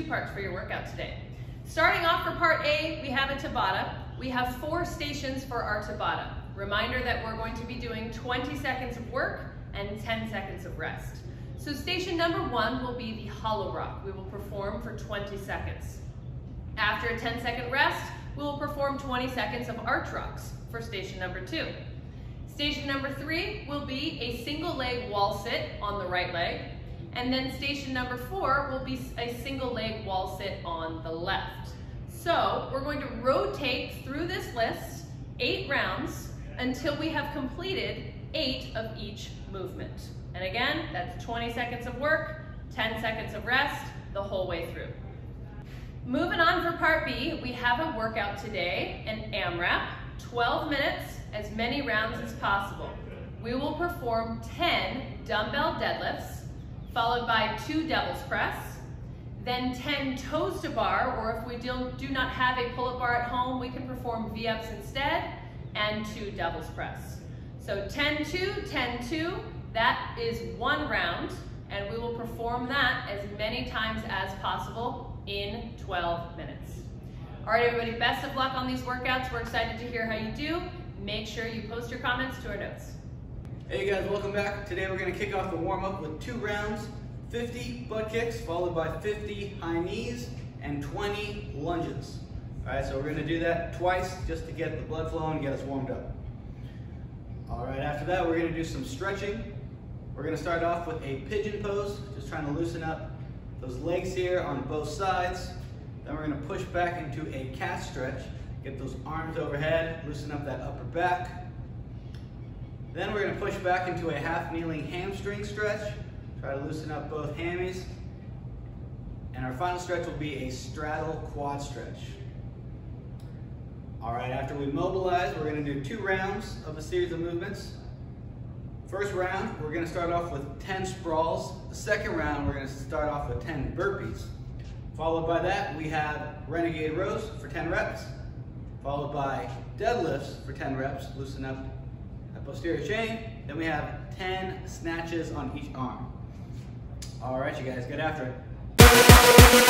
two parts for your workout today. Starting off for part A, we have a Tabata. We have 4 stations for our Tabata. Reminder that we're going to be doing 20 seconds of work and 10 seconds of rest. So station number 1 will be the hollow rock. We will perform for 20 seconds. After a 10-second rest, we will perform 20 seconds of arch rocks for station number 2. Station number 3 will be a single leg wall sit on the right leg. And then station number 4 will be a single leg wall sit on the left. So we're going to rotate through this list 8 rounds until we have completed 8 of each movement. And again, that's 20 seconds of work, 10 seconds of rest, the whole way through. Moving on for part B, we have a workout today, an AMRA, 12 minutes, as many rounds as possible. We will perform 10 dumbbell deadlifts, followed by 2 devil's press, then 10 toes to bar, or if we do not have a pull-up bar at home, we can perform V-ups instead, and 2 devil's press. So 10-2, 10-2, that is 1 round, and we will perform that as many times as possible in 12 minutes. All right, everybody, best of luck on these workouts. We're excited to hear how you do. Make sure you post your comments to our notes. Hey guys, welcome back. Today we're going to kick off the warm-up with 2 rounds, 50 butt kicks, followed by 50 high knees, and 20 lunges. All right, so we're going to do that twice just to get the blood flowing and get us warmed up. All right, after that we're going to do some stretching. We're going to start off with a pigeon pose, just trying to loosen up those legs here on both sides. Then we're going to push back into a cat stretch, get those arms overhead, loosen up that upper back. Then we're going to push back into a half kneeling hamstring stretch, try to loosen up both hammies. And our final stretch will be a straddle quad stretch. All right, after we mobilize, we're going to do 2 rounds of a series of movements. First round, we're going to start off with 10 sprawls. The second round, we're going to start off with 10 burpees. Followed by that, we have Renegade Rows for 10 reps. Followed by deadlifts for 10 reps, loosen up that posterior chain. Then we have 10 snatches on each arm. All right, you guys, get after it.